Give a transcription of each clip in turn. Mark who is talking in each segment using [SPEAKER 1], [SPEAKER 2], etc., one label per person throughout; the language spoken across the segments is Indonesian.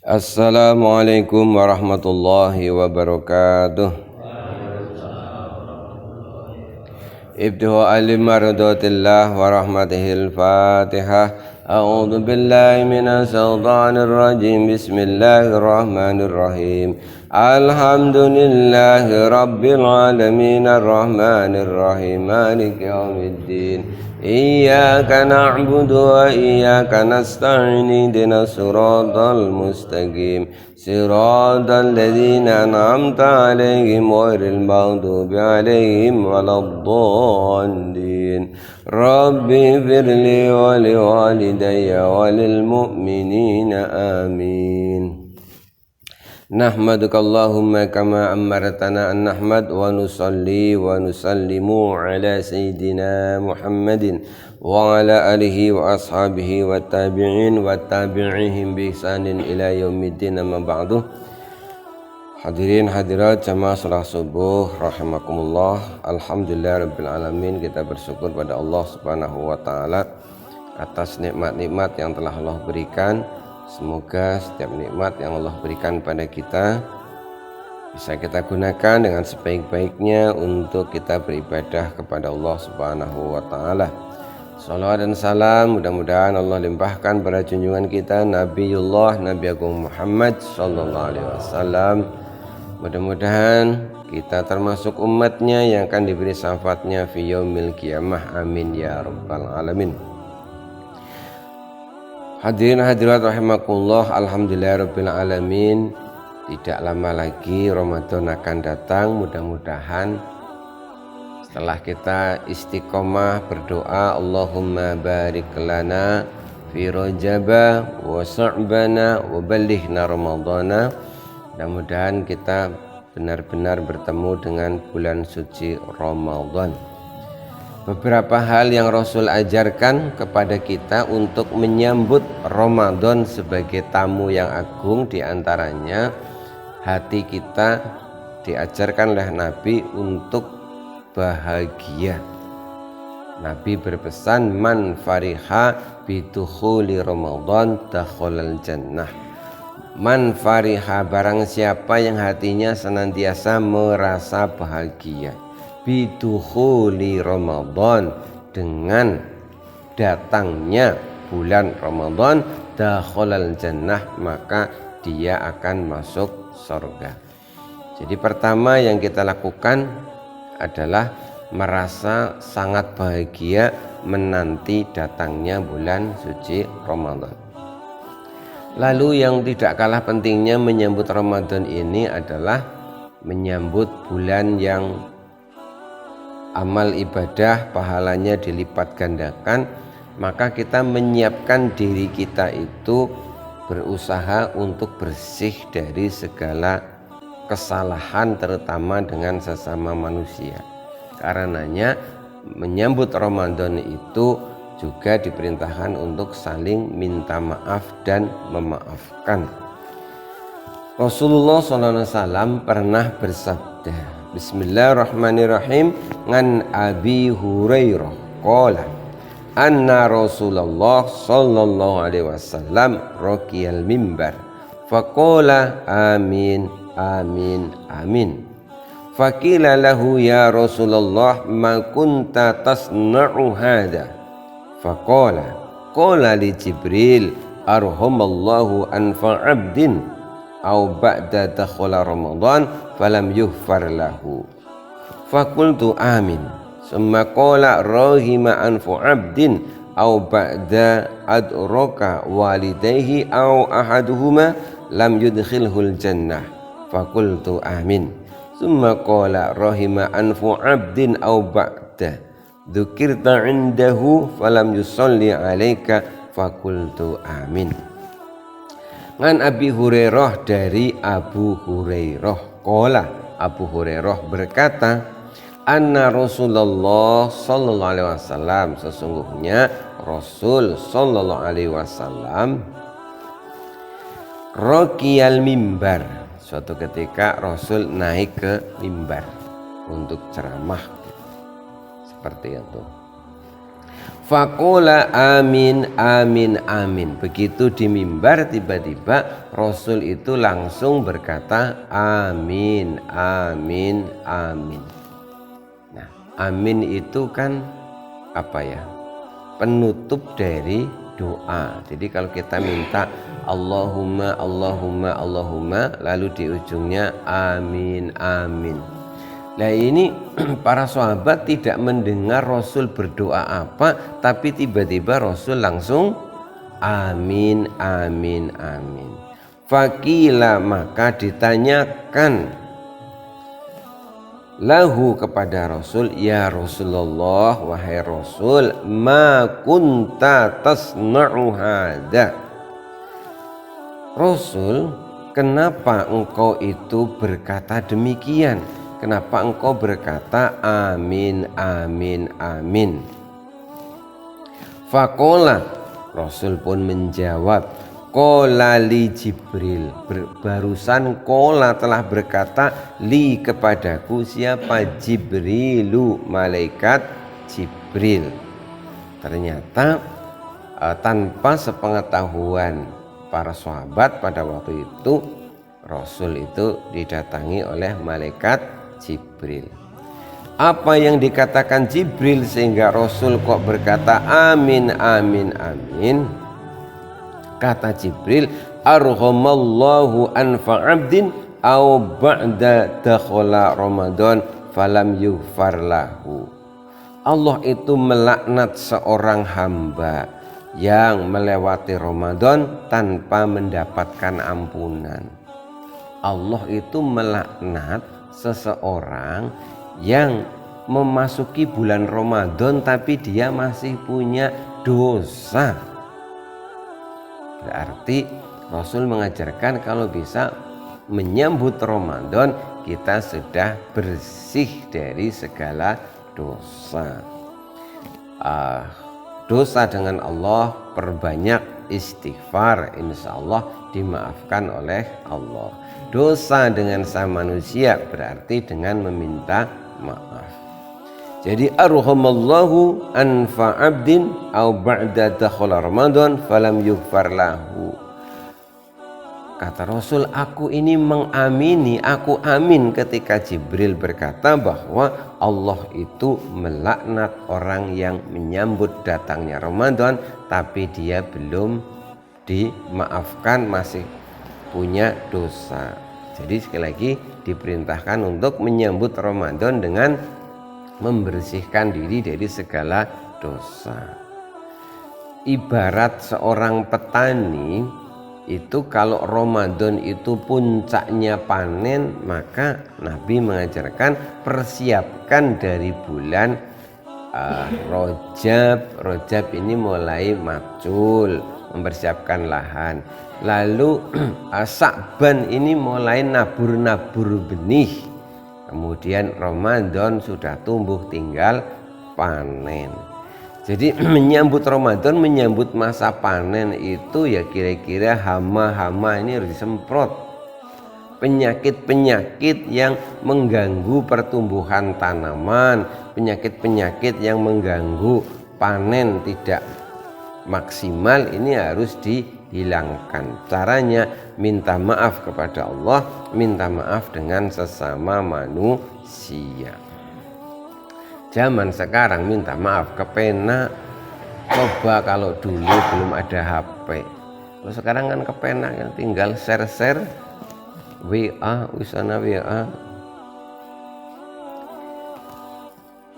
[SPEAKER 1] Assalamualaikum warahmatullahi wabarakatuh. Ibtihu al-mardatillah wa rahmatihil fatihah. A'udhu billahi minas shaitanir rajim. Bismillahirrahmanirrahim. Alhamdulillahi rabbil alamin arrahmanir rahim maliki yaumiddin. Iyyaka na'budu wa iyyaka nasta'in ihdinas siratal mustaqim siratal ladzina an'amta 'alaihim ghairil maghdubi 'alaihim waladdallin. Rabbi firli wa liwalidayya wa lil mu'minina amin. Nahmaduka Allahumma kama amartana an nahmad wa nusalli wa nusallimu ala sayyidina Muhammadin wa ala alihi wa ashabihi wa tabi'in wa tabi'ihim bi ihsanin ila yaumiddin, amma ba'du. Hadirin hadirat jamaah salat subuh rahimakumullah. Alhamdulillah rabbil alamin, kita bersyukur pada Allah Subhanahu wa taala atas nikmat-nikmat yang telah Allah berikan. Semoga setiap nikmat yang Allah berikan pada kita bisa kita gunakan dengan sebaik-baiknya untuk kita beribadah kepada Allah Subhanahu wa taala. Salawat dan salam mudah-mudahan Allah limpahkan pada junjungan kita Nabiullah Nabi Agung Muhammad sallallahu alaihi wasallam. Mudah-mudahan kita termasuk umatnya yang akan diberi syafaatnya fi yaumil qiyamah. Amin ya rabbal alamin. Hadirin hadirat rahimakumullah, alhamdulillah rabbil alamin. Tidak lama lagi Ramadan akan datang. Mudah-mudahan setelah kita istiqomah berdoa Allahumma barik lana fi rajaba wa sya'bana wa ballighna ramadhana, mudah-mudahan kita benar-benar bertemu dengan bulan suci Ramadan. Beberapa hal yang Rasul ajarkan kepada kita untuk menyambut Ramadan sebagai tamu yang agung, diantaranya hati kita diajarkan oleh Nabi untuk bahagia. Nabi berpesan, man fariha bidukhuli Ramadan dakhalal jannah. Man fariha, barang siapa yang hatinya senantiasa merasa bahagia, bidukhuli Ramadan, dengan datangnya bulan Ramadan, dakhalal jannah, maka dia akan masuk surga. Jadi pertama yang kita lakukan adalah merasa sangat bahagia menanti datangnya bulan suci Ramadan. Lalu yang tidak kalah pentingnya menyambut Ramadan ini adalah menyambut bulan yang amal ibadah pahalanya dilipat gandakan. Maka kita menyiapkan diri kita itu berusaha untuk bersih dari segala kesalahan, terutama dengan sesama manusia. Karenanya menyambut Ramadan itu juga diperintahkan untuk saling minta maaf dan memaafkan. Rasulullah SAW pernah bersabda, Bismillahirrahmanirrahim, ngan Abi Hurairah qala anna Rasulullah sallallahu alaihi wasallam raqiyal mimbar faqala amin amin amin. Faqila lahu ya Rasulullah ma kunta tasna'u hadha? Faqala qala li Jibril arhamallahu anfa 'abdin aw ba'da dakhala Ramadan falam yughfar lahu. Faqultu amin. Summa qala rahima anfu 'abdin aw ba'da adraka walidayhi aw ahaduhuma lam yudkhilhul jannah. Faqultu amin. Summa qala rahima anfu 'abdin aw ba'da dzukirta 'indahu falam yusalli 'alaika. Faqultu amin. Ngan Abi Hurairah, dari Abu Hurairah, qala, Abu Hurairah berkata, anna Rasulullah sallallahu alaihi wasallam, sesungguhnya Rasul sallallahu alaihi wasallam raqiyal mimbar, suatu ketika Rasul naik ke mimbar untuk ceramah seperti itu. Faqala amin amin amin. Begitu di mimbar tiba-tiba Rasul itu langsung berkata amin amin amin. Nah, amin itu kan apa ya? Penutup dari doa. Jadi kalau kita minta Allahumma Allahumma Allahumma lalu di ujungnya amin amin. Nah ini para sahabat tidak mendengar Rasul berdoa apa, tapi tiba-tiba Rasul langsung amin amin amin. Fakila, maka ditanyakan lahu kepada Rasul, ya Rasulullah, wahai Rasul, ma kunta tasna'u hadza. Rasul, kenapa engkau itu berkata demikian? Kenapa engkau berkata amin amin amin? Faqala, Rasul pun menjawab, qala li Jibril. Barusan qala telah berkata li kepadaku. Siapa? Jibrilu, malaikat Jibril. Ternyata tanpa sepengetahuan para sahabat pada waktu itu, Rasul itu didatangi oleh malaikat Jibril. Apa yang dikatakan Jibril sehingga Rasul kok berkata amin amin amin? Kata Jibril, arhamallahu anfa abdin au ba'da dakhala Ramadan falam yughfar lahu. Allah itu melaknat seorang hamba yang melewati Ramadan tanpa mendapatkan ampunan. Allah itu melaknat seseorang yang memasuki bulan Ramadan tapi dia masih punya dosa. Berarti Rasul mengajarkan kalau bisa menyambut Ramadan kita sudah bersih dari segala dosa. Dosa dengan Allah, perbanyak istighfar, insya Allah dimaafkan oleh Allah. Dosa dengan sama manusia berarti dengan meminta maaf. Jadi arhamallahu anfa abdin au ba'da dakhala Ramadan falam yughfar lahu. Kata Rasul, aku ini mengamini, aku amin ketika Jibril berkata bahwa Allah itu melaknat orang yang menyambut datangnya Ramadan tapi dia belum dimaafkan, masih punya dosa. Jadi sekali lagi diperintahkan untuk menyambut Ramadan dengan membersihkan diri dari segala dosa. Ibarat seorang petani itu kalau Ramadan itu puncaknya panen, maka Nabi mengajarkan persiapkan dari bulan Rajab ini mulai macul, mempersiapkan lahan. Lalu Sa'ban ini mulai nabur-nabur benih. Kemudian Ramadan sudah tumbuh tinggal panen. Jadi menyambut Ramadan, menyambut masa panen itu ya kira-kira hama-hama ini harus disemprot. Penyakit-penyakit yang mengganggu pertumbuhan tanaman, penyakit-penyakit yang mengganggu panen tidak maksimal ini harus dihilangkan. Caranya minta maaf kepada Allah, minta maaf dengan sesama manusia. Zaman sekarang minta maaf kepenak. Coba kalau dulu belum ada HP, kalau sekarang kan kepenak, yang tinggal share-share WA, wisana WA.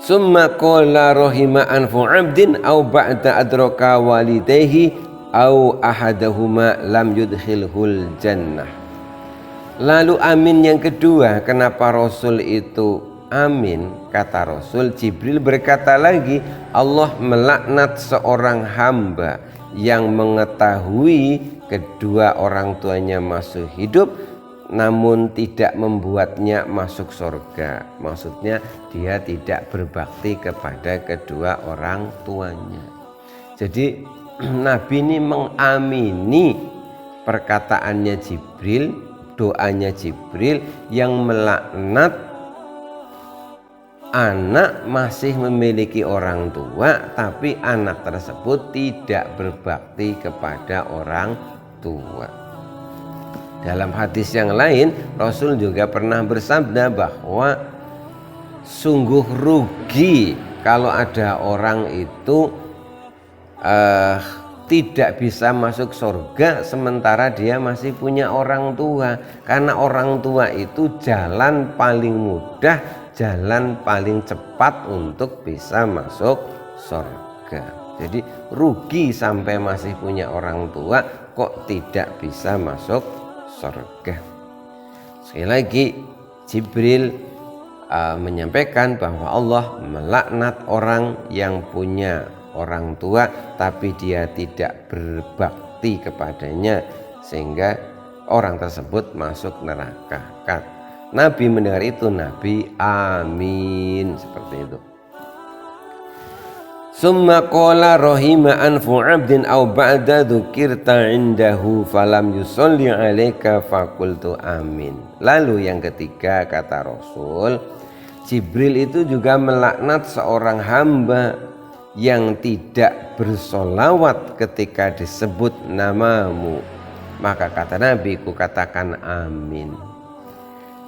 [SPEAKER 1] Summa qala rahima anfu abdin au ba'da adraka walidayhi au ahadahuma lam yudkhilhul jannah. Lalu amin yang kedua, kenapa Rasul itu amin? Kata Rasul, Jibril berkata lagi, Allah melaknat seorang hamba yang mengetahui kedua orang tuanya masih hidup namun tidak membuatnya masuk surga. Maksudnya dia tidak berbakti kepada kedua orang tuanya. Jadi Nabi ini mengamini perkataannya Jibril, doanya Jibril yang melaknat anak masih memiliki orang tua, tapi anak tersebut tidak berbakti kepada orang tua. Dalam hadis yang lain, Rasul juga pernah bersabda bahwa sungguh rugi kalau ada orang itu tidak bisa masuk surga sementara dia masih punya orang tua. Karena orang tua itu jalan paling mudah, jalan paling cepat untuk bisa masuk surga. Jadi rugi sampai masih punya orang tua kok tidak bisa masuk surga. Sekali lagi, Jibril menyampaikan bahwa Allah melaknat orang yang punya orang tua tapi dia tidak berbakti kepadanya sehingga orang tersebut masuk neraka. Nabi mendengar itu, Nabi amin, seperti itu. Summa qala rahima anfu 'abdin aw ba'da dzukirta 'indahu falam yusalli 'alaika faqultu amin. Lalu yang ketiga, kata Rasul, Jibril itu juga melaknat seorang hamba yang tidak bersolawat ketika disebut namamu. Maka kata Nabi, ku katakan amin.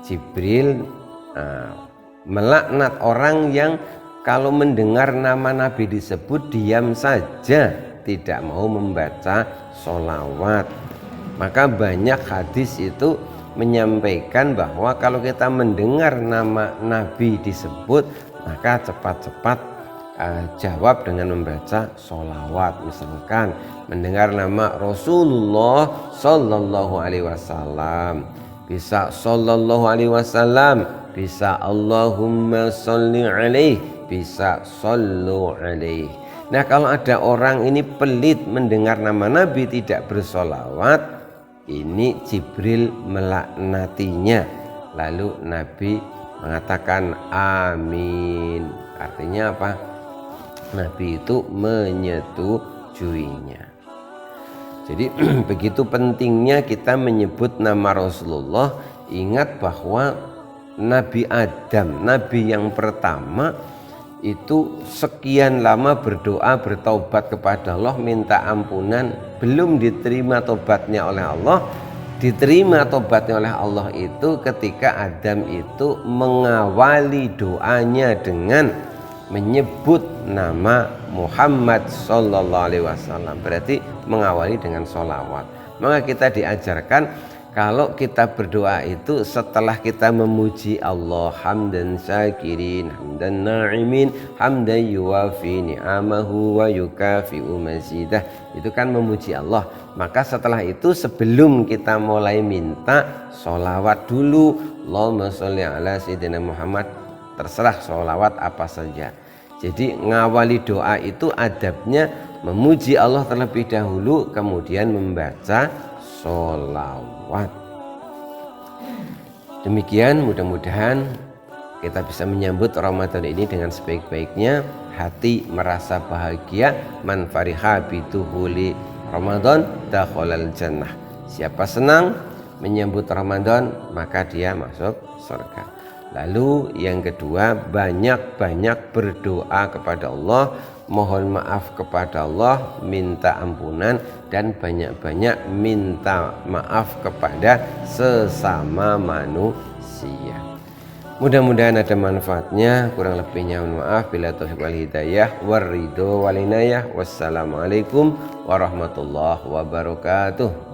[SPEAKER 1] Jibril melaknat orang yang kalau mendengar nama Nabi disebut diam saja, tidak mau membaca solawat. Maka banyak hadis itu menyampaikan bahwa kalau kita mendengar nama Nabi disebut, maka cepat-cepat jawab dengan membaca solawat. Misalkan mendengar nama Rasulullah Sallallahu Alaihi Wasallam, bisa Sallallahu Alaihi Wasallam, bisa Allahumma Salli Alaihi, bisa Sallu Alaihi. Nah, kalau ada orang ini pelit mendengar nama Nabi tidak bersolawat, ini Jibril melaknatinya. Lalu Nabi mengatakan amin. Artinya apa? Nabi itu menyetujuinya. Jadi begitu pentingnya kita menyebut nama Rasulullah. Ingat bahwa Nabi Adam, Nabi yang pertama itu sekian lama berdoa bertaubat kepada Allah, minta ampunan, belum diterima tobatnya oleh Allah. Diterima tobatnya oleh Allah itu ketika Adam itu mengawali doanya dengan menyebut nama Muhammad Sallallahu Alaihi Wasallam, berarti mengawali dengan sholawat. Maka kita diajarkan kalau kita berdoa itu setelah kita memuji Allah, hamdan syakirin, hamdan na'imin, hamdan yuwafi ni'amahu wa yukafi'u mazidah, itu kan memuji Allah. Maka setelah itu sebelum kita mulai minta, sholawat dulu. Allahumma sholli ala sayyidina Muhammad, terserah sholawat apa saja. Jadi ngawali doa itu adabnya memuji Allah terlebih dahulu, kemudian membaca sholawat. Demikian, mudah-mudahan kita bisa menyambut Ramadan ini dengan sebaik-baiknya. Hati merasa bahagia, man fariha bituhuli Ramadan dakhalal jannah. Siapa senang menyambut Ramadan maka dia masuk surga. Lalu yang kedua, banyak-banyak berdoa kepada Allah, mohon maaf kepada Allah, minta ampunan, dan banyak-banyak minta maaf kepada sesama manusia. Mudah-mudahan ada manfaatnya, kurang lebihnya mohon maaf. Bila taufiq wal hidayah war ridho wal inayah. Wassalamualaikum warahmatullahi wabarakatuh.